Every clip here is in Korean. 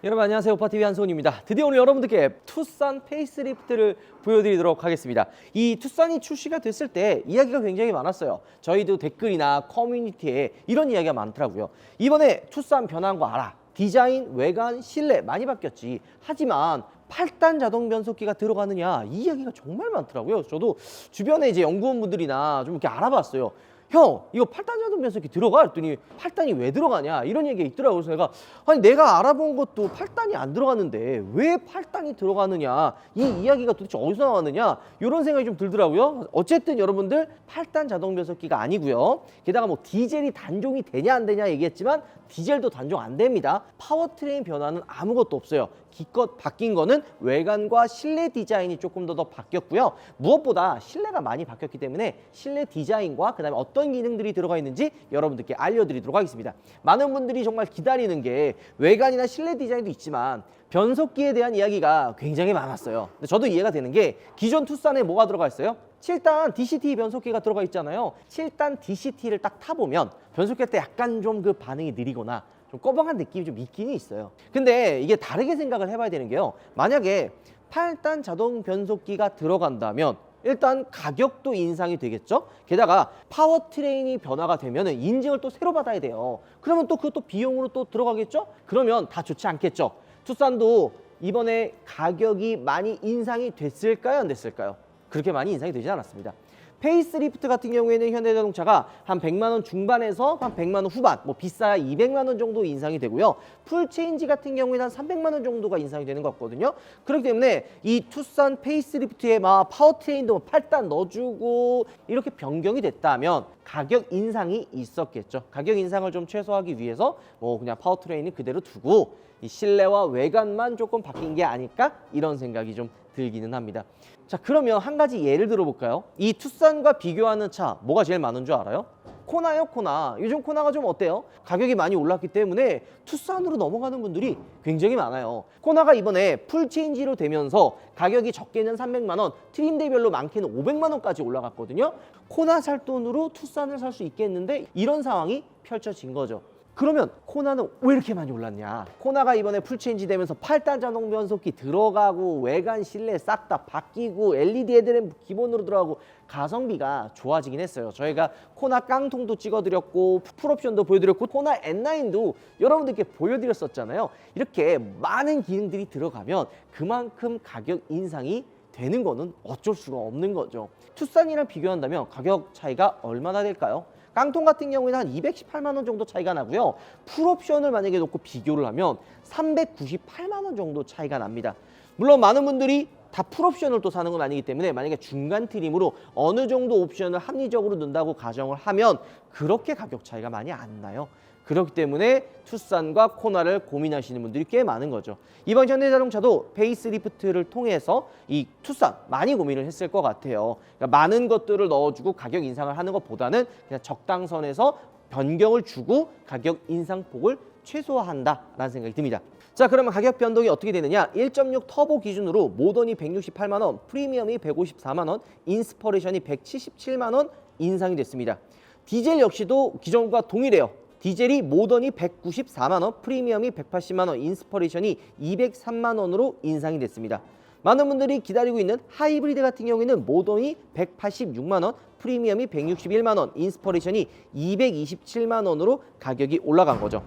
여러분 안녕하세요. 오빠TV 한소은입니다. 드디어 오늘 여러분들께 투싼 페이스리프트를 보여드리도록 하겠습니다. 이 투싼이 출시가 됐을 때 이야기가 굉장히 많았어요. 저희도 댓글이나 커뮤니티에 이런 이야기가 많더라고요. 이번에 투싼 변한 거 알아. 디자인, 외관, 실내 많이 바뀌었지. 하지만 8단 자동 변속기가 들어가느냐 이 이야기가 정말 많더라고요. 저도 주변에 이제 연구원분들이나 좀 이렇게 알아봤어요. 형, 이거 8단 자동 변속기 들어가? 했더니 8단이 왜 들어가냐 이런 얘기가 있더라고요. 그래서 내가 알아본 것도 8단이 안 들어갔는데 왜 8단이 들어가느냐, 이 이야기가 도대체 어디서 나왔느냐 이런 생각이 좀 들더라고요. 어쨌든 여러분들 8단 자동 변속기가 아니고요. 게다가 뭐 디젤이 단종이 되냐 안 되냐 얘기했지만 디젤도 단종 안 됩니다. 파워트레인 변화는 아무것도 없어요. 기껏 바뀐 거는 외관과 실내 디자인이 조금 더 바뀌었고요. 무엇보다 실내가 많이 바뀌었기 때문에 실내 디자인과 그다음에 어떤 기능들이 들어가 있는지 여러분들께 알려드리도록 하겠습니다. 많은 분들이 정말 기다리는 게 외관이나 실내 디자인도 있지만 변속기에 대한 이야기가 굉장히 많았어요. 근데 저도 이해가 되는 게 기존 투싼에 뭐가 들어가 있어요? 7단 DCT 변속기가 들어가 있잖아요. 7단 DCT를 딱 타보면 변속기 때 약간 좀 그 반응이 느리거나 좀 꺼벙한 느낌이 좀 있긴 있어요. 근데 이게 다르게 생각을 해봐야 되는 게요. 만약에 8단 자동 변속기가 들어간다면 일단 가격도 인상이 되겠죠. 게다가 파워트레인이 변화가 되면 인증을 또 새로 받아야 돼요. 그러면 또 그것도 비용으로 또 들어가겠죠. 그러면 다 좋지 않겠죠. 투싼도 이번에 가격이 많이 인상이 됐을까요, 안 됐을까요? 그렇게 많이 인상이 되지 않았습니다. 페이스리프트 같은 경우에는 현대자동차가 한 100만 원 중반에서 한 100만 원 후반, 뭐 비싸야 200만 원 정도 인상이 되고요. 풀체인지 같은 경우에는 한 300만 원 정도가 인상이 되는 것 같거든요. 그렇기 때문에 이 투싼 페이스리프트에 막 파워트레인도 8단 넣어주고 이렇게 변경이 됐다면 가격 인상이 있었겠죠. 가격 인상을 좀 최소화하기 위해서 뭐 그냥 파워트레인을 그대로 두고 이 실내와 외관만 조금 바뀐 게 아닐까, 이런 생각이 좀 들기는 합니다. 자, 그러면 한 가지 예를 들어볼까요? 이 투싼과 비교하는 차 뭐가 제일 많은 줄 알아요? 코나요, 코나. 요즘 코나가 좀 어때요? 가격이 많이 올랐기 때문에 투싼으로 넘어가는 분들이 굉장히 많아요. 코나가 이번에 풀체인지로 되면서 가격이 적게는 300만 원, 트림대별로 많게는 500만 원까지 올라갔거든요. 코나 살 돈으로 투싼을 살 수 있겠는데 이런 상황이 펼쳐진 거죠. 그러면 코나는 왜 이렇게 많이 올랐냐? 코나가 이번에 풀체인지 되면서 8단 자동 변속기 들어가고 외관 실내 싹 다 바뀌고 LED 헤드램프 기본으로 들어가고 가성비가 좋아지긴 했어요. 저희가 코나 깡통도 찍어드렸고 풀옵션도 보여드렸고 코나 N9도 여러분들께 보여드렸었잖아요. 이렇게 많은 기능들이 들어가면 그만큼 가격 인상이 되는 거는 어쩔 수가 없는 거죠. 투싼이랑 비교한다면 가격 차이가 얼마나 될까요? 깡통 같은 경우에는 한 218만 원 정도 차이가 나고요. 풀옵션을 만약에 놓고 비교를 하면 398만 원 정도 차이가 납니다. 물론 많은 분들이 다 풀옵션을 또 사는 건 아니기 때문에 만약에 중간 트림으로 어느 정도 옵션을 합리적으로 넣는다고 가정을 하면 그렇게 가격 차이가 많이 안 나요. 그렇기 때문에 투싼과 코나를 고민하시는 분들이 꽤 많은 거죠. 이번 현대자동차도 페이스리프트를 통해서 이 투싼 많이 고민을 했을 것 같아요. 그러니까 많은 것들을 넣어주고 가격 인상을 하는 것보다는 그냥 적당선에서 변경을 주고 가격 인상폭을 최소화한다라는 생각이 듭니다. 자, 그러면 가격 변동이 어떻게 되느냐? 1.6 터보 기준으로 모던이 168만 원, 프리미엄이 154만 원, 인스퍼레이션이 177만 원 인상이 됐습니다. 디젤 역시도 기존과 동일해요. 디젤이 모던이 194만 원, 프리미엄이 180만 원, 인스퍼레이션이 203만 원으로 인상이 됐습니다. 많은 분들이 기다리고 있는 하이브리드 같은 경우에는 모던이 186만 원, 프리미엄이 161만 원, 인스퍼레이션이 227만 원으로 가격이 올라간 거죠.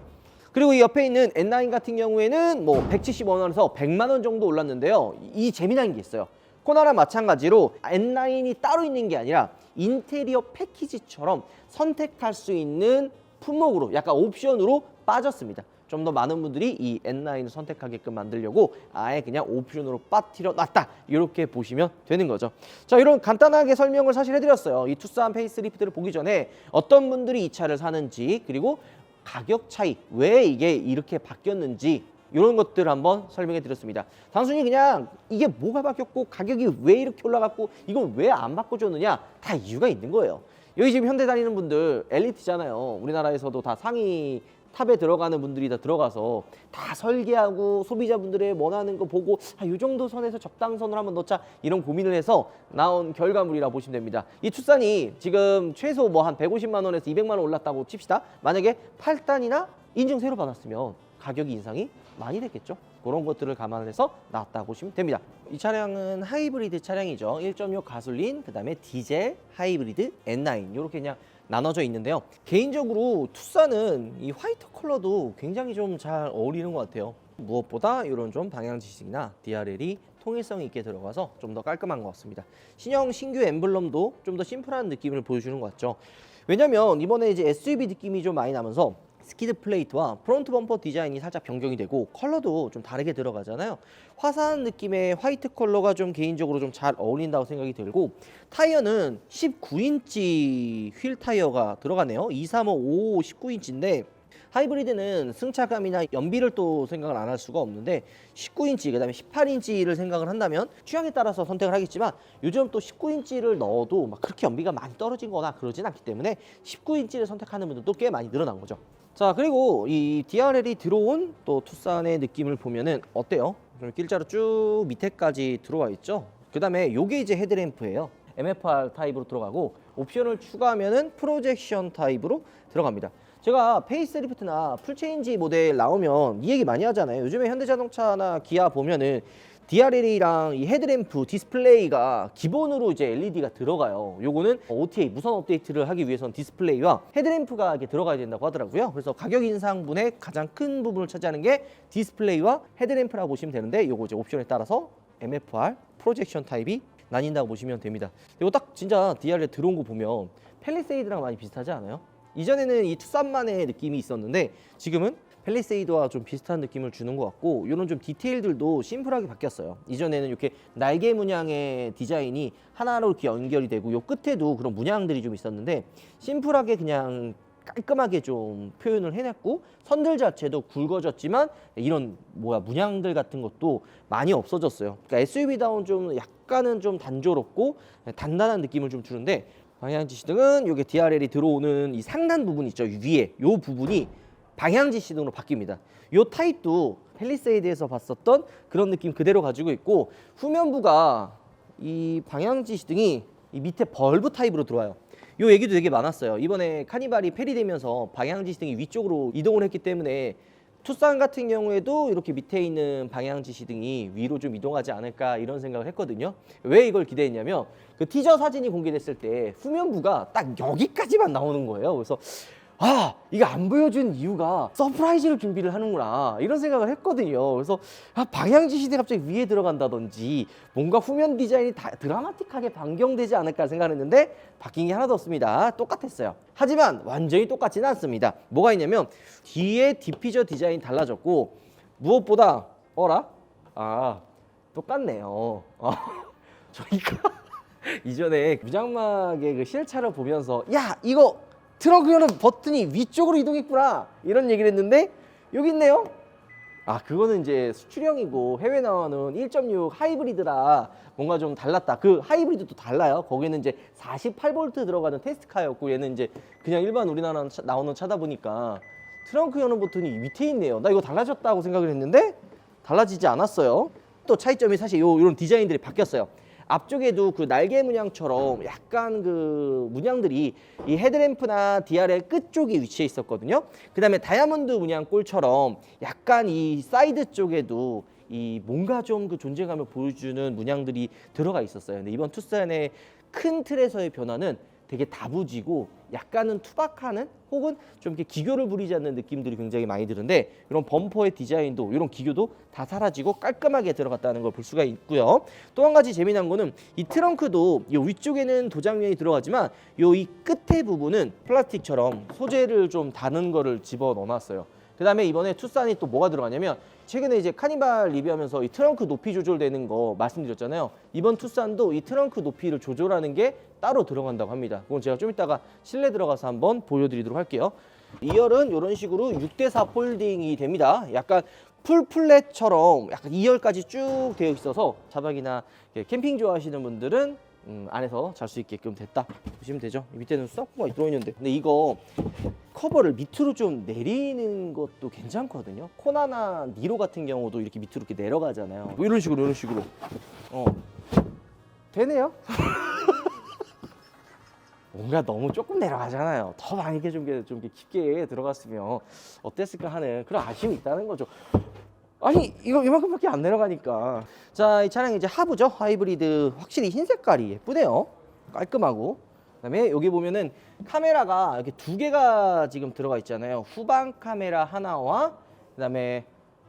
그리고 이 옆에 있는 N9 같은 경우에는 뭐 175만원에서 100만 원 정도 올랐는데요. 이 재미난 게 있어요. 코나랑 마찬가지로 N9이 따로 있는 게 아니라 인테리어 패키지처럼 선택할 수 있는 품목으로 약간 옵션으로 빠졌습니다. 좀 더 많은 분들이 이 N9을 선택하게끔 만들려고 아예 그냥 옵션으로 빠뜨려 놨다, 이렇게 보시면 되는 거죠. 자, 이런 간단하게 설명을 사실 해드렸어요. 이 투싼 페이스리프트를 보기 전에 어떤 분들이 이 차를 사는지, 그리고 가격 차이, 왜 이게 이렇게 바뀌었는지 이런 것들 한번 설명해 드렸습니다. 단순히 그냥 이게 뭐가 바뀌었고 가격이 왜 이렇게 올라갔고 이건 왜 안 바꿔줬느냐, 다 이유가 있는 거예요. 여기 지금 현대 다니는 분들 엘리트잖아요. 우리나라에서도 다 상위 탑에 들어가는 분들이 다 들어가서 다 설계하고 소비자분들의 원하는 거 보고 이 정도 선에서 적당선을 한번 넣자, 이런 고민을 해서 나온 결과물이라 보시면 됩니다. 이 투싼이 지금 최소 뭐 한 150만 원에서 200만 원 올랐다고 칩시다. 만약에 8단이나 인증 새로 받았으면 가격 인상이 많이 됐겠죠. 그런 것들을 감안해서 나왔다고 보시면 됩니다. 이 차량은 하이브리드 차량이죠. 1.6 가솔린, 그 다음에 디젤, 하이브리드, N9 이렇게 그냥 나눠져 있는데요. 개인적으로 투싼은 이 화이트 컬러도 굉장히 좀 잘 어울리는 것 같아요. 무엇보다 이런 좀 방향 지식이나 DRL이 통일성이 있게 들어가서 좀 더 깔끔한 것 같습니다. 신형 신규 엠블럼도 좀 더 심플한 느낌을 보여주는 것 같죠. 왜냐면 이번에 이제 SUV 느낌이 좀 많이 나면서 스키드 플레이트와 프론트 범퍼 디자인이 살짝 변경이 되고 컬러도 좀 다르게 들어가잖아요. 화사한 느낌의 화이트 컬러가 좀 개인적으로 좀 잘 어울린다고 생각이 들고, 타이어는 19인치 휠 타이어가 들어가네요. 235 19인치인데 하이브리드는 승차감이나 연비를 또 생각을 안 할 수가 없는데 19인치 그 다음에 18인치를 생각을 한다면 취향에 따라서 선택을 하겠지만, 요즘 또 19인치를 넣어도 막 그렇게 연비가 많이 떨어진 거나 그러진 않기 때문에 19인치를 선택하는 분들도 꽤 많이 늘어난 거죠. 자, 그리고 이 DRL이 들어온 또 투싼의 느낌을 보면은 어때요? 좀 길자로 쭉 밑에까지 들어와 있죠. 그 다음에 요게 이제 헤드램프예요. MFR 타입으로 들어가고, 옵션을 추가하면은 프로젝션 타입으로 들어갑니다. 제가 페이스리프트나 풀체인지 모델 나오면 이 얘기 많이 하잖아요. 요즘에 현대자동차나 기아 보면은 DRL이랑 이 헤드램프 디스플레이가 기본으로 이제 LED가 들어가요. 요거는 OTA 무선 업데이트를 하기 위해서는 디스플레이와 헤드램프가 이렇게 들어가야 된다고 하더라고요. 그래서 가격 인상분의 가장 큰 부분을 차지하는 게 디스플레이와 헤드램프라고 보시면 되는데, 요거 이제 옵션에 따라서 MFR 프로젝션 타입이 나뉜다고 보시면 됩니다. 이거 딱 진짜 DRL 들어온 거 보면 팰리세이드랑 많이 비슷하지 않아요? 이전에는 이 투싼만의 느낌이 있었는데 지금은 팰리세이드와 좀 비슷한 느낌을 주는 것 같고, 이런 좀 디테일들도 심플하게 바뀌었어요. 이전에는 이렇게 날개 문양의 디자인이 하나로 이렇게 연결이 되고 요 끝에도 그런 문양들이 좀 있었는데 심플하게 그냥 깔끔하게 좀 표현을 해냈고, 선들 자체도 굵어졌지만 이런 문양들 같은 것도 많이 없어졌어요. 그러니까 SUV다운 좀 약간은 좀 단조롭고 단단한 느낌을 좀 주는데, 방향지시등은 이게 DRL이 들어오는 이 상단 부분 있죠, 위에 이 부분이 방향지시등으로 바뀝니다. 이 타입도 팰리세이드에서 봤었던 그런 느낌 그대로 가지고 있고, 후면부가 이 방향지시등이 이 밑에 벌브 타입으로 들어와요. 이 얘기도 되게 많았어요. 이번에 카니발이 폐리되면서 방향지시등이 위쪽으로 이동을 했기 때문에 투싼 같은 경우에도 이렇게 밑에 있는 방향지시등이 위로 좀 이동하지 않을까 이런 생각을 했거든요. 왜 이걸 기대했냐면 그 티저 사진이 공개됐을 때 후면부가 딱 여기까지만 나오는 거예요. 그래서 이거 안 보여준 이유가 서프라이즈를 준비를 하는구나 이런 생각을 했거든요. 그래서 방향지시대 갑자기 위에 들어간다든지 뭔가 후면 디자인이 드라마틱하게 변경되지 않을까 생각했는데 바뀐 게 하나도 없습니다. 똑같았어요. 하지만 완전히 똑같지는 않습니다. 뭐가 있냐면 뒤에 디피저 디자인이 달라졌고, 무엇보다 똑같네요. 저희가 이전에 무장막의 그 실차를 보면서 이거 트렁크 여는 버튼이 위쪽으로 이동했구나 이런 얘기를 했는데 여기 있네요. 그거는 이제 수출형이고 해외 나오는 1.6 하이브리드라 뭔가 좀 달랐다. 그 하이브리드도 달라요. 거기는 이제 48V 들어가는 테스트카였고, 얘는 이제 그냥 일반 우리나라 나오는 차다 보니까 트렁크 여는 버튼이 밑에 있네요. 나 이거 달라졌다고 생각을 했는데 달라지지 않았어요. 또 차이점이 사실 이런 디자인들이 바뀌었어요. 앞쪽에도 그 날개 문양처럼 약간 그 문양들이 이 헤드램프나 DRL 끝쪽에 위치해 있었거든요. 그 다음에 다이아몬드 문양 꼴처럼 약간 이 사이드 쪽에도 이 뭔가 좀 그 존재감을 보여주는 문양들이 들어가 있었어요. 근데 이번 투싼의 큰 틀에서의 변화는 되게 다부지고 약간은 투박하는 혹은 좀 이렇게 기교를 부리지 않는 느낌들이 굉장히 많이 드는데, 이런 범퍼의 디자인도 이런 기교도 다 사라지고 깔끔하게 들어갔다는 걸 볼 수가 있고요. 또 한 가지 재미난 거는 이 트렁크도 이 위쪽에는 도장면이 들어가지만 이 끝에 부분은 플라스틱처럼 소재를 좀 다른 거를 집어 넣어놨어요. 그 다음에 이번에 투싼이 또 뭐가 들어가냐면, 최근에 이제 카니발 리뷰하면서 이 트렁크 높이 조절되는 거 말씀드렸잖아요. 이번 투싼도 이 트렁크 높이를 조절하는 게 따로 들어간다고 합니다. 그건 제가 좀 이따가 실내 들어가서 한번 보여드리도록 할게요. 2열은 이런 식으로 6대4 폴딩이 됩니다. 약간 풀 플랫처럼 약간 2열까지 쭉 되어 있어서 자박이나 캠핑 좋아하시는 분들은 안에서 잘 수 있게끔 됐다 보시면 되죠. 밑에는 수납구가 들어있는데, 근데 이거 커버를 밑으로 좀 내리는 것도 괜찮거든요. 코나나 니로 같은 경우도 이렇게 밑으로 이렇게 내려가잖아요. 뭐 이런 식으로 되네요. 뭔가 너무 조금 내려가잖아요. 더 많이 이렇게 좀 깊게 들어갔으면 어땠을까 하는 그런 아쉬움이 있다는 거죠. 아니 이거 이만큼밖에 안 내려가니까. 자, 이 차량이 이제 하부죠. 하이브리드. 확실히 흰 색깔이 예쁘네요. 깔끔하고. 그다음에 여기 보면은 카메라가 이렇게 두 개가 지금 들어가 있잖아요. 후방 카메라 하나와 그다음에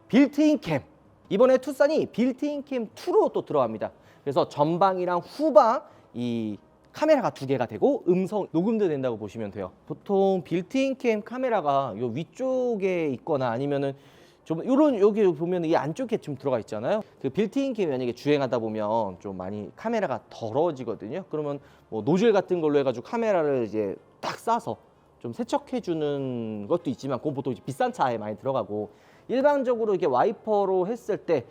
빌트인 캠. 이번에 투싼이 빌트인 캠 2로 또 들어갑니다. 그래서 전방이랑 후방 이 카메라가 두 개가 되고 음성 녹음도 된다고 보시면 돼요. 보통 빌트인 캠 카메라가 요 위쪽에 있거나 아니면은 좀 요런 여기 보면 이 안쪽에 좀 들어가 있잖아요. 그 빌트인 캠이 만약에 주행하다 보면 좀 많이 카메라가 더러워지거든요. 그러면 뭐 노즐 같은 걸로 해가지고 카메라를 이제 딱 싸서 좀 세척해 주는 것도 있지만 그건 보통 이제 비싼 차에 많이 들어가고 일반적으로 이렇게 와이퍼로 했을 때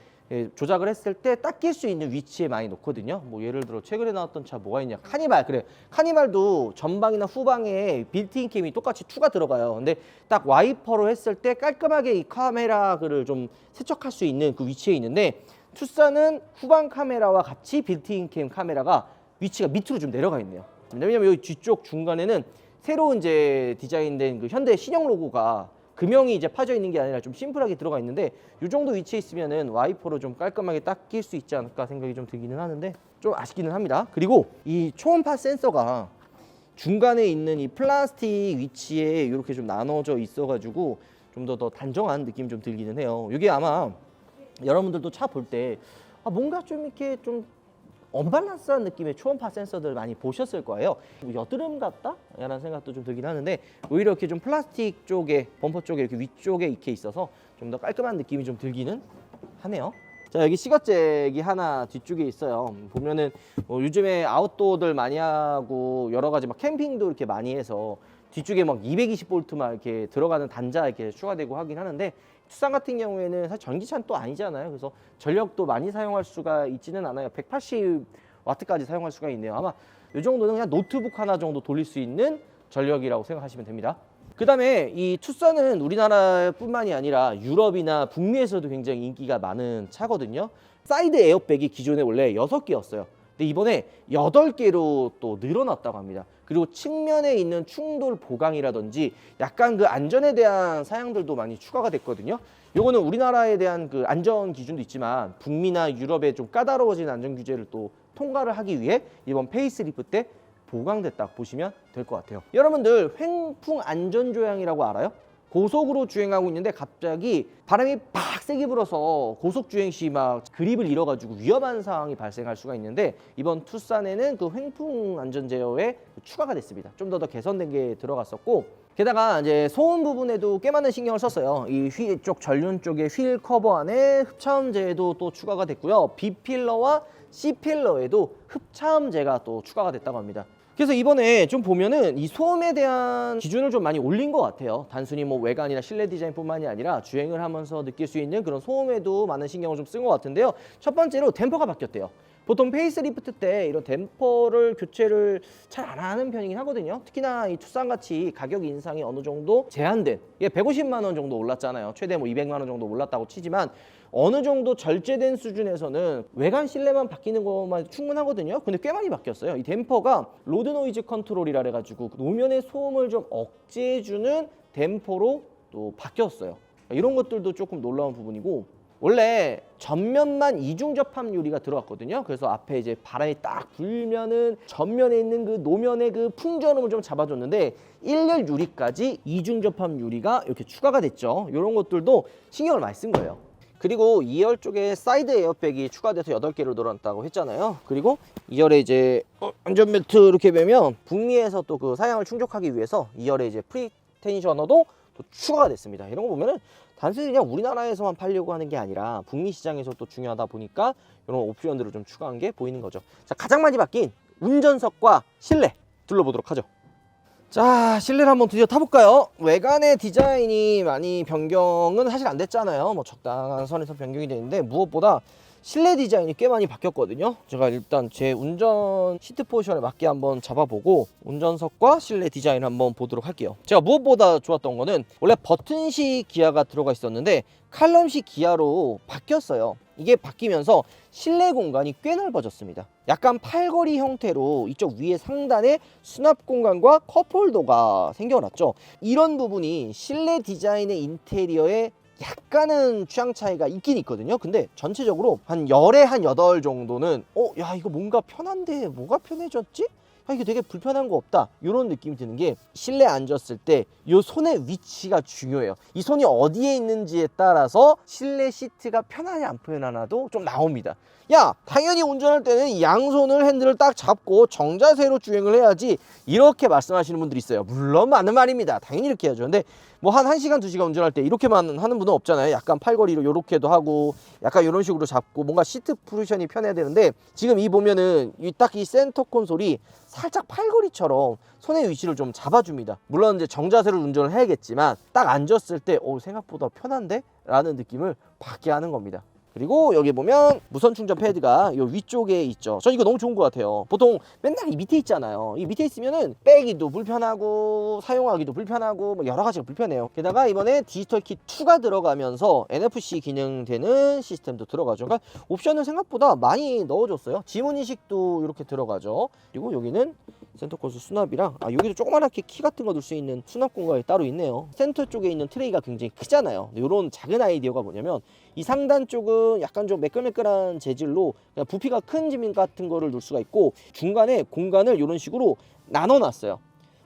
조작을 했을 때 딱 낄 수 있는 위치에 많이 놓거든요. 뭐 예를 들어 최근에 나왔던 차 뭐가 있냐, 카니발. 그래, 카니발도 전방이나 후방에 빌트인 캠이 똑같이 2가 들어가요. 근데 딱 와이퍼로 했을 때 깔끔하게 이 카메라를 좀 세척할 수 있는 그 위치에 있는데 투싼은 후방 카메라와 같이 빌트인 캠 카메라가 위치가 밑으로 좀 내려가 있네요. 왜냐면 여기 뒤쪽 중간에는 새로 이제 디자인된 그 현대 신형 로고가 금형이 이제 파져 있는 게 아니라 좀 심플하게 들어가 있는데 이 정도 위치에 있으면은 와이퍼로 좀 깔끔하게 딱 낄 수 있지 않을까 생각이 좀 들기는 하는데 좀 아쉽기는 합니다. 그리고 이 초음파 센서가 중간에 있는 이 플라스틱 위치에 이렇게 좀 나눠져 있어가지고 좀 더 단정한 느낌이 좀 들기는 해요. 이게 아마 여러분들도 차 볼 때 뭔가 좀 이렇게 좀 언밸런스한 느낌의 초음파 센서들 많이 보셨을 거예요. 여드름 같다? 라는 생각도 좀 들긴 하는데 오히려 이렇게 좀 플라스틱 쪽에 범퍼 쪽에 이렇게 위쪽에 이렇게 있어서 좀 더 깔끔한 느낌이 좀 들기는 하네요. 자, 여기 시거잭이 하나 뒤쪽에 있어요. 보면은 요즘에 아웃도어들 많이 하고 여러 가지 막 캠핑도 이렇게 많이 해서 뒤쪽에 막 220V만 이렇게 들어가는 단자 이렇게 추가되고 하긴 하는데 투싼 같은 경우에는 사실 전기차는 또 아니잖아요. 그래서 전력도 많이 사용할 수가 있지는 않아요. 180W까지 사용할 수가 있네요. 아마 이 정도는 그냥 노트북 하나 정도 돌릴 수 있는 전력이라고 생각하시면 됩니다. 그 다음에 이 투싼은 우리나라뿐만이 아니라 유럽이나 북미에서도 굉장히 인기가 많은 차거든요. 사이드 에어백이 기존에 원래 6개였어요. 근데 이번에 8개로 또 늘어났다고 합니다. 그리고 측면에 있는 충돌 보강이라든지 약간 그 안전에 대한 사양들도 많이 추가가 됐거든요. 요거는 우리나라에 대한 그 안전 기준도 있지만 북미나 유럽의 좀 까다로워진 안전 규제를 또 통과를 하기 위해 이번 페이스리프트 때 보강됐다 보시면 될 것 같아요. 여러분들 횡풍 안전조향이라고 알아요? 고속으로 주행하고 있는데 갑자기 바람이 팍 세게 불어서 고속 주행 시 막 그립을 잃어가지고 위험한 상황이 발생할 수가 있는데 이번 투싼에는 그 횡풍 안전 제어에 추가가 됐습니다. 좀 더 개선된 게 들어갔었고 게다가 이제 소음 부분에도 꽤 많은 신경을 썼어요. 이 휠 쪽 전륜 쪽에 휠 커버 안에 흡차음제도 또 추가가 됐고요. B 필러와 C 필러에도 흡차음제가 또 추가가 됐다고 합니다. 그래서 이번에 좀 보면은 이 소음에 대한 기준을 좀 많이 올린 것 같아요. 단순히 뭐 외관이나 실내 디자인뿐만이 아니라 주행을 하면서 느낄 수 있는 그런 소음에도 많은 신경을 좀 쓴 것 같은데요. 첫 번째로 댐퍼가 바뀌었대요. 보통 페이스리프트 때 이런 댐퍼를 교체를 잘 안 하는 편이긴 하거든요. 특히나 이 투싼같이 가격 인상이 어느 정도 제한된, 이게 150만 원 정도 올랐잖아요. 최대 뭐 200만 원 정도 올랐다고 치지만 어느 정도 절제된 수준에서는 외관 실내만 바뀌는 것만 충분하거든요. 근데 꽤 많이 바뀌었어요. 이 댐퍼가 로드 노이즈 컨트롤이라 해가지고 노면의 소음을 좀 억제해주는 댐퍼로 또 바뀌었어요. 이런 것들도 조금 놀라운 부분이고 원래 전면만 이중 접합 유리가 들어갔거든요. 그래서 앞에 이제 바람이 딱 불면은 전면에 있는 그 노면의 그 풍전음을 좀 잡아줬는데 1열 유리까지 이중 접합 유리가 이렇게 추가가 됐죠. 이런 것들도 신경을 많이 쓴 거예요. 그리고 2열 쪽에 사이드 에어백이 추가돼서 8개로 늘어났다고 했잖아요. 그리고 2열에 이제 안전벨트 이렇게 매면 북미에서 또 그 사양을 충족하기 위해서 2열에 이제 프리텐셔너도 또 추가가 됐습니다. 이런 거 보면은 단순히 그냥 우리나라에서만 팔려고 하는 게 아니라 북미 시장에서 또 중요하다 보니까 이런 옵션들을 좀 추가한 게 보이는 거죠. 자, 가장 많이 바뀐 운전석과 실내 둘러보도록 하죠. 자, 실내를 한번 드디어 타볼까요? 외관의 디자인이 많이 변경은 사실 안 됐잖아요. 뭐 적당한 선에서 변경이 되는데 무엇보다 실내 디자인이 꽤 많이 바뀌었거든요. 제가 일단 제 운전 시트 포지션에 맞게 한번 잡아보고 운전석과 실내 디자인 한번 보도록 할게요. 제가 무엇보다 좋았던 거는 원래 버튼식 기아가 들어가 있었는데 칼럼식 기아로 바뀌었어요. 이게 바뀌면서 실내 공간이 꽤 넓어졌습니다. 약간 팔걸이 형태로 이쪽 위에 상단에 수납 공간과 컵홀더가 생겨났죠. 이런 부분이 실내 디자인의 인테리어에 약간은 취향 차이가 있긴 있거든요. 근데 전체적으로 한 열에 한 8 정도는 야 이거 뭔가 편한데 뭐가 편해졌지? 이게 되게 불편한 거 없다 이런 느낌이 드는 게, 실내 앉았을 때 이 손의 위치가 중요해요. 이 손이 어디에 있는지에 따라서 실내 시트가 편하냐 안 편하냐도 좀 나옵니다. 야 당연히 운전할 때는 양손을 핸들을 딱 잡고 정자세로 주행을 해야지, 이렇게 말씀하시는 분들이 있어요. 물론 맞는 말입니다. 당연히 이렇게 해야죠. 근데 뭐 한 1시간 2시간 운전할 때 이렇게만 하는 분은 없잖아요. 약간 팔걸이로 요렇게도 하고 약간 이런 식으로 잡고 뭔가 시트 포지션이 편해야 되는데, 지금 이 보면은 딱 이 센터 콘솔이 살짝 팔걸이처럼 손의 위치를 좀 잡아줍니다. 물론 이제 정자세로 운전을 해야겠지만 딱 앉았을 때 생각보다 편한데? 라는 느낌을 받게 하는 겁니다. 그리고 여기 보면 무선 충전 패드가 이 위쪽에 있죠. 전 이거 너무 좋은 것 같아요. 보통 맨날 이 밑에 있잖아요. 이 밑에 있으면은 빼기도 불편하고 사용하기도 불편하고 뭐 여러 가지가 불편해요. 게다가 이번에 디지털 키 2가 들어가면서 NFC 기능 되는 시스템도 들어가죠. 그러니까 옵션을 생각보다 많이 넣어줬어요. 지문 인식도 이렇게 들어가죠. 그리고 여기는 센터 콘솔 수납이랑 여기도 조그맣게 키 같은 거 넣을 수 있는 수납 공간이 따로 있네요. 센터 쪽에 있는 트레이가 굉장히 크잖아요. 이런 작은 아이디어가 뭐냐면, 이 상단 쪽은 약간 좀 매끌매끌한 재질로 그냥 부피가 큰 짐 같은 거를 놓을 수가 있고, 중간에 공간을 이런 식으로 나눠놨어요.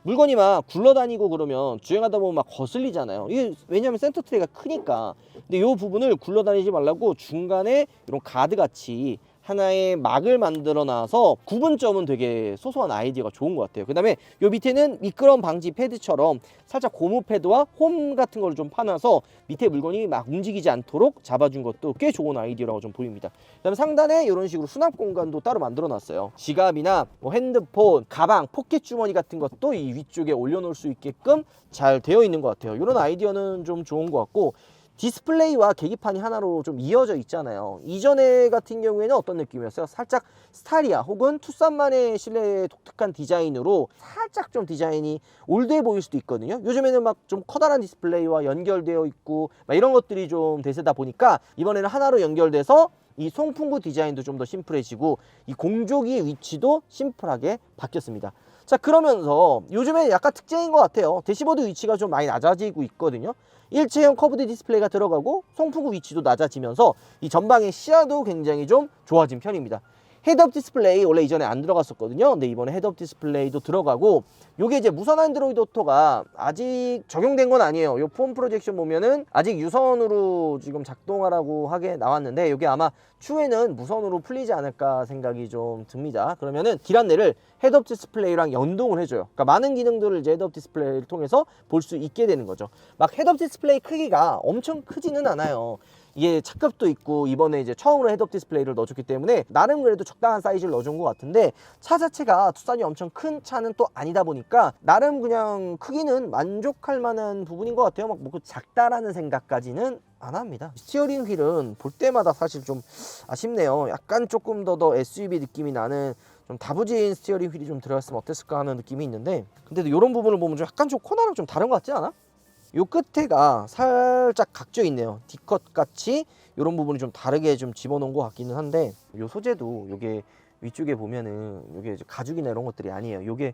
물건이 막 굴러다니고 그러면 주행하다 보면 막 거슬리잖아요. 이게 왜냐면 센터 트레이가 크니까. 근데 이 부분을 굴러다니지 말라고 중간에 이런 가드 같이 하나의 막을 만들어 놔서 구분점은 되게 소소한 아이디어가 좋은 것 같아요. 그 다음에 요 밑에는 미끄럼 방지 패드처럼 살짝 고무 패드와 홈 같은 거를 좀 파놔서 밑에 물건이 막 움직이지 않도록 잡아준 것도 꽤 좋은 아이디어라고 좀 보입니다. 그 다음에 상단에 이런 식으로 수납 공간도 따로 만들어 놨어요. 지갑이나 뭐 핸드폰, 가방, 포켓 주머니 같은 것도 이 위쪽에 올려놓을 수 있게끔 잘 되어 있는 것 같아요. 이런 아이디어는 좀 좋은 것 같고, 디스플레이와 계기판이 하나로 좀 이어져 있잖아요. 이전에 같은 경우에는 어떤 느낌이었어요? 살짝 스타리아 혹은 투싼만의 실내의 독특한 디자인으로 살짝 좀 디자인이 올드해 보일 수도 있거든요. 요즘에는 막 좀 커다란 디스플레이와 연결되어 있고 막 이런 것들이 좀 대세다 보니까 이번에는 하나로 연결돼서 이 송풍구 디자인도 좀 더 심플해지고 이 공조기의 위치도 심플하게 바뀌었습니다. 자, 그러면서 요즘에 약간 특징인 것 같아요. 대시보드 위치가 좀 많이 낮아지고 있거든요. 일체형 커브드 디스플레이가 들어가고 송풍구 위치도 낮아지면서 이 전방의 시야도 굉장히 좀 좋아진 편입니다. 헤드업 디스플레이 원래 이전에 안 들어갔었거든요. 근데 이번에 헤드업 디스플레이도 들어가고, 요게 이제 무선 안드로이드 오토가 아직 적용된 건 아니에요. 요 폰 프로젝션 보면은 아직 유선으로 지금 작동하라고 하게 나왔는데, 요게 아마 추후에는 무선으로 풀리지 않을까 생각이 좀 듭니다. 그러면은 길 안내를 헤드업 디스플레이랑 연동을 해줘요. 그러니까 많은 기능들을 이제 헤드업 디스플레이를 통해서 볼 수 있게 되는 거죠. 막 헤드업 디스플레이 크기가 엄청 크지는 않아요. 이게 차급도 있고 이번에 이제 처음으로 헤드업 디스플레이를 넣어줬기 때문에 나름 그래도 적당한 사이즈를 넣어준 것 같은데, 차 자체가 투싼이 엄청 큰 차는 또 아니다 보니까 나름 그냥 크기는 만족할 만한 부분인 것 같아요. 막 뭐 작다라는 생각까지는 안 합니다. 스티어링 휠은 볼 때마다 사실 좀 아쉽네요. 약간 조금 더 SUV 느낌이 나는 좀 다부진 스티어링 휠이 좀 들어갔으면 어땠을까 하는 느낌이 있는데, 근데도 이런 부분을 보면 좀 약간 좀 코너랑 좀 다른 것 같지 않아? 요 끝에가 살짝 각져 있네요. D컷 같이 이런 부분이 좀 다르게 좀 집어넣은 것 같기는 한데, 요 소재도 요게 위쪽에 보면은 요게 이제 가죽이나 이런 것들이 아니에요. 요게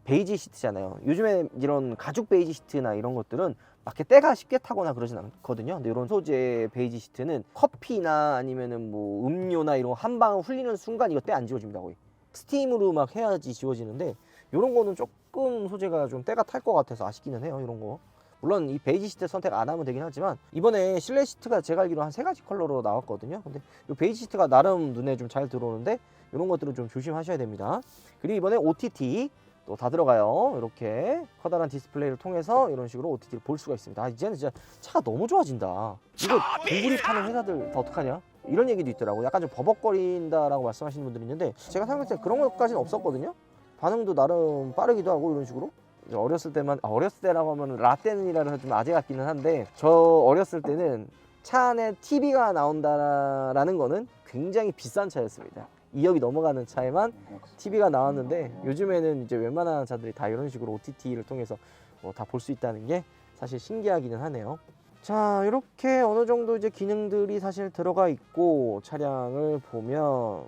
베이지 시트잖아요. 요즘에 이런 가죽 베이지 시트나 이런 것들은 막 이렇게 때가 쉽게 타거나 그러진 않거든요. 근데 이런 소재 베이지 시트는 커피나 아니면은 뭐 음료나 이런 거 한 방울 흘리는 순간 이거 때 안 지워집니다. 거의 스팀으로 막 해야지 지워지는데, 이런 거는 조금 소재가 좀 때가 탈 것 같아서 아쉽기는 해요. 이런 거 물론 이 베이지 시트 선택 안 하면 되긴 하지만, 이번에 실내 시트가 제가 알기로 한 3가지 컬러로 나왔거든요. 근데 이 베이지 시트가 나름 눈에 좀 잘 들어오는데, 이런 것들은 좀 조심하셔야 됩니다. 그리고 이번에 OTT 또 다 들어가요. 이렇게 커다란 디스플레이를 통해서 이런 식으로 OTT를 볼 수가 있습니다. 이제는 진짜 차가 너무 좋아진다. 이거 동굴이 파는 회사들 다 어떡하냐? 이런 얘기도 있더라고. 약간 좀 버벅거린다라고 말씀하시는 분들이 있는데, 제가 생각했을 때 그런 것까지는 없었거든요. 반응도 나름 빠르기도 하고 이런 식으로. 어렸을 때만, 어렸을 때라고 하면 라떼는이라 해서 좀 아재 같기는 한데, 저 어렸을 때는 차 안에 TV가 나온다라는 거는 굉장히 비싼 차였습니다. 2억이 넘어가는 차에만 TV가 나왔는데, 요즘에는 이제 웬만한 차들이 다 이런 식으로 OTT를 통해서 뭐 다 볼 수 있다는 게 사실 신기하기는 하네요. 자, 이렇게 어느 정도 이제 기능들이 사실 들어가 있고, 차량을 보면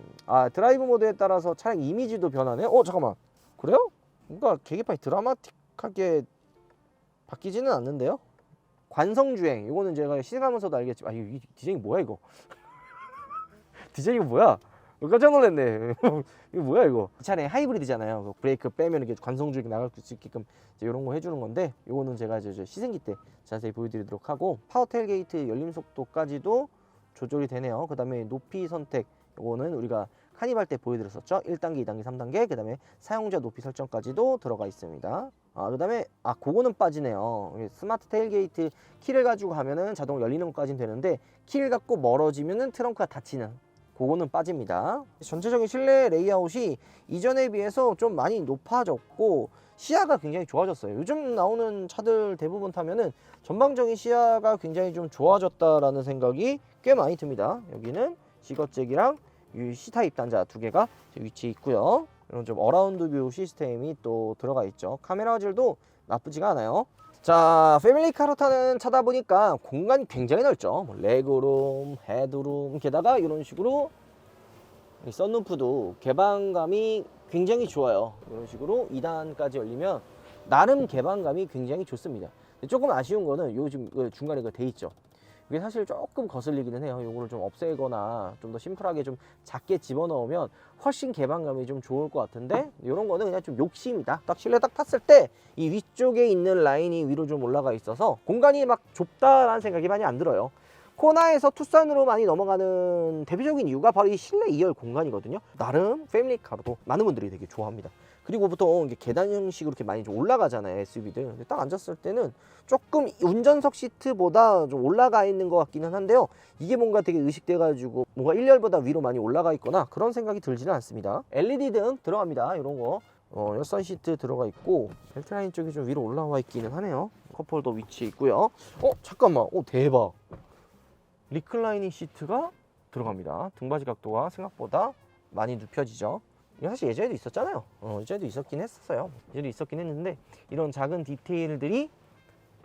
드라이브 모드에 따라서 차량 이미지도 변하네. 잠깐만, 그래요? 뭔가 계기판이 드라마틱하게 바뀌지는 않는데요? 관성주행, 이거는 제가 시승하면서도 알겠지만 이 디자인이 뭐야 이거. 디자인이 뭐야? 깜짝 놀랐네. 이거 뭐야 이거. 이 차량 하이브리드잖아요. 브레이크 빼면 이게 관성주행 나갈 수 있게끔 이런 거 해주는 건데, 이거는 제가 이제 시승기 때 자세히 보여드리도록 하고, 파워 테일게이트 열림 속도까지도 조절이 되네요. 그 다음에 높이 선택, 이거는 우리가 카니발 때 보여드렸었죠. 1단계, 2단계, 3단계, 그 다음에 사용자 높이 설정까지도 들어가 있습니다. 그 다음에 그거는 빠지네요. 스마트 테일게이트 키를 가지고 가면은 자동 열리는 것까지는 되는데, 키를 갖고 멀어지면은 트렁크가 닫히는, 그거는 빠집니다. 전체적인 실내 레이아웃이 이전에 비해서 좀 많이 높아졌고 시야가 굉장히 좋아졌어요. 요즘 나오는 차들 대부분 타면은 전방적인 시야가 굉장히 좀 좋아졌다라는 생각이 꽤 많이 듭니다. 여기는 시거잭이랑 이 C타입 단자 두 개가 위치해 있고요. 이런 좀 어라운드 뷰 시스템이 또 들어가 있죠. 카메라 화질도 나쁘지가 않아요. 자, 패밀리카로 타는 차다 보니까 공간이 굉장히 넓죠. 레그룸, 헤드룸, 게다가 이런 식으로 썬루프도 개방감이 굉장히 좋아요. 이런 식으로 2단까지 열리면 나름 개방감이 굉장히 좋습니다. 조금 아쉬운 거는 요즘 중간에 돼 있죠. 이게 사실 조금 거슬리기는 해요. 요거를 좀 없애거나 좀 더 심플하게 좀 작게 집어넣으면 훨씬 개방감이 좀 좋을 것 같은데, 이런 거는 그냥 좀 욕심이다. 딱 실내 딱 탔을 때 이 위쪽에 있는 라인이 위로 좀 올라가 있어서 공간이 막 좁다라는 생각이 많이 안 들어요. 코나에서 투싼으로 많이 넘어가는 대표적인 이유가 바로 이 실내 2열 공간이거든요. 나름 패밀리카로도 많은 분들이 되게 좋아합니다. 그리고 보통 이게 계단 형식으로 이렇게 많이 좀 올라가잖아요, SUV들. 근데 딱 앉았을 때는 조금 운전석 시트보다 좀 올라가 있는 것 같기는 한데요. 이게 뭔가 되게 의식돼가지고 뭔가 1열보다 위로 많이 올라가 있거나 그런 생각이 들지는 않습니다. LED 등 들어갑니다. 이런 거. 열선 시트 들어가 있고, 벨트라인 쪽이 좀 위로 올라와 있기는 하네요. 컵홀더 위치해 있고요. 잠깐만. 대박. 리클라이닝 시트가 들어갑니다. 등받이 각도가 생각보다 많이 눕혀지죠. 이거 사실 예전에도 있었잖아요. 예전에도 있었긴 했었어요. 예전에도 있었긴 했는데, 이런 작은 디테일들이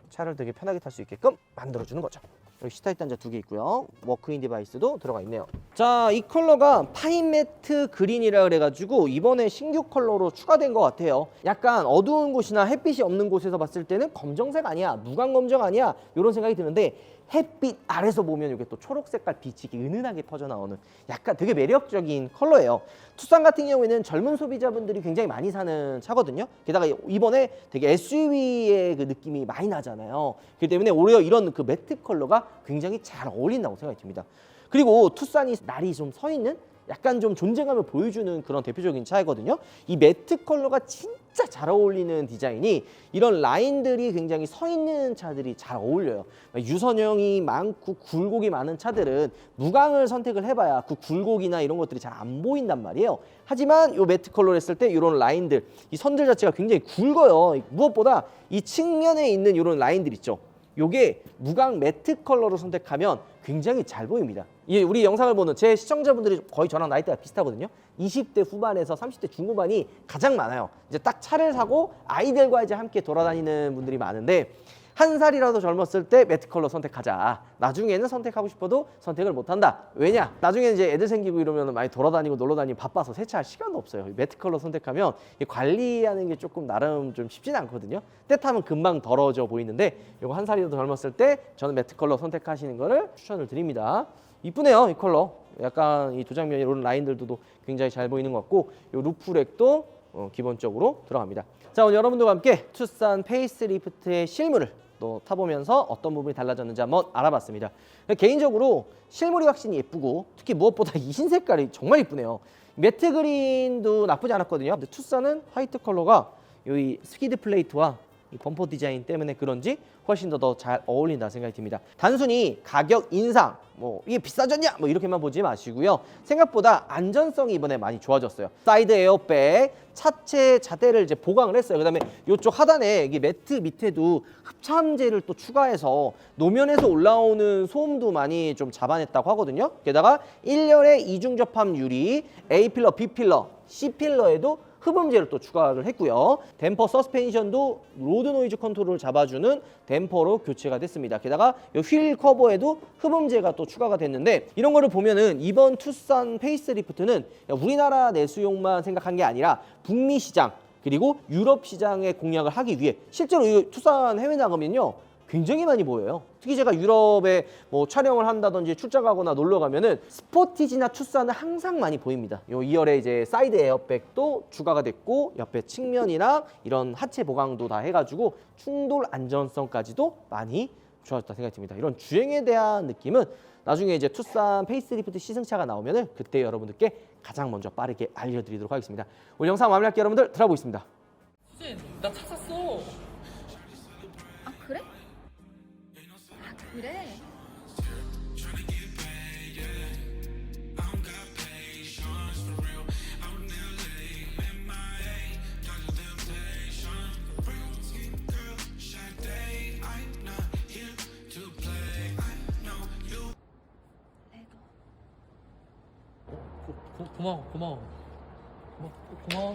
차를 되게 편하게 탈 수 있게끔 만들어주는 거죠. 여기 C타입 단자 두 개 있고요. 워크인 디바이스도 들어가 있네요. 자, 이 컬러가 파인 매트 그린이라 그래가지고 이번에 신규 컬러로 추가된 것 같아요. 약간 어두운 곳이나 햇빛이 없는 곳에서 봤을 때는 검정색 아니야, 무광 검정 아니야, 이런 생각이 드는데, 햇빛 아래서 보면 이게 또 초록 색깔 빛이 은은하게 퍼져 나오는 약간 되게 매력적인 컬러예요. 투싼 같은 경우에는 젊은 소비자분들이 굉장히 많이 사는 차거든요. 게다가 이번에 되게 SUV의 그 느낌이 많이 나잖아요. 그렇기 때문에 오히려 이런 그 매트 컬러가 굉장히 잘 어울린다고 생각이 듭니다. 그리고 투싼이 날이 좀 서 있는, 약간 좀 존재감을 보여주는 그런 대표적인 차이거든요. 이 매트 컬러가 진짜 잘 어울리는 디자인이, 이런 라인들이 굉장히 서 있는 차들이 잘 어울려요. 유선형이 많고 굴곡이 많은 차들은 무광을 선택을 해봐야 그 굴곡이나 이런 것들이 잘 안 보인단 말이에요. 하지만 이 매트 컬러를 했을 때 이런 라인들, 이 선들 자체가 굉장히 굵어요. 무엇보다 이 측면에 있는 이런 라인들 있죠. 요게 무광 매트 컬러로 선택하면 굉장히 잘 보입니다. 우리 영상을 보는 제 시청자분들이 거의 저랑 나이대가 비슷하거든요. 20대 후반에서 30대 중후반이 가장 많아요. 이제 딱 차를 사고 아이들과 이제 함께 돌아다니는 분들이 많은데, 한 살이라도 젊었을 때 매트 컬러 선택하자. 나중에는 선택하고 싶어도 선택을 못한다. 왜냐? 나중에 이제 애들 생기고 이러면 많이 돌아다니고 놀러다니고 바빠서 세차할 시간도 없어요. 매트 컬러 선택하면 관리하는 게 조금 나름 좀 쉽진 않거든요. 때타면 금방 더러워져 보이는데, 이거 한 살이라도 젊었을 때 저는 매트 컬러 선택하시는 거를 추천을 드립니다. 이쁘네요, 이 컬러. 약간 이 도장면 이런 라인들도 굉장히 잘 보이는 것 같고, 이 루프렉도 기본적으로 들어갑니다. 자, 오늘 여러분들과 함께 투싼 페이스리프트의 실물을 또 타보면서 어떤 부분이 달라졌는지 한번 알아봤습니다. 개인적으로 실물이 확실히 예쁘고, 특히 무엇보다 이 흰 색깔이 정말 예쁘네요. 매트 그린도 나쁘지 않았거든요. 근데 투싼은 화이트 컬러가 이 스키드 플레이트와 이 범퍼 디자인 때문에 그런지 훨씬 더 잘 어울린다 생각이 듭니다. 단순히 가격 인상, 이게 비싸졌냐 이렇게만 보지 마시고요. 생각보다 안전성이 이번에 많이 좋아졌어요. 사이드 에어백, 차체 자대를 이제 보강을 했어요. 그다음에 이쪽 하단에 이게 매트 밑에도 흡참재를 또 추가해서 노면에서 올라오는 소음도 많이 좀 잡아냈다고 하거든요. 게다가 1열에 이중 접합 유리, A 필러, B 필러, C 필러에도 흡음재를 또 추가를 했고요. 댐퍼 서스펜션도 로드 노이즈 컨트롤을 잡아주는 댐퍼로 교체가 됐습니다. 게다가 이 휠 커버에도 흡음재가 또 추가가 됐는데, 이런 거를 보면은 이번 투싼 페이스리프트는 우리나라 내수용만 생각한 게 아니라 북미 시장 그리고 유럽 시장에 공략을 하기 위해, 실제로 이 투싼 해외 나가면요, 굉장히 많이 보여요. 특히 제가 유럽에 뭐 촬영을 한다든지 출장 가거나 놀러 가면은 스포티지나 투싼은 항상 많이 보입니다. 요 2열에 이제 사이드 에어백도 추가가 됐고 옆에 측면이랑 이런 하체 보강도 다 해가지고 충돌 안전성까지도 많이 좋아졌다 생각이 듭니다. 이런 주행에 대한 느낌은 나중에 이제 투싼 페이스리프트 시승차가 나오면은 그때 여러분들께 가장 먼저 빠르게 알려드리도록 하겠습니다. 오늘 영상 마무리할게요. 여러분들 들어보겠습니다. 수진, 나 차 샀어. 아 그래? 아 그래? 고마워. 고마워.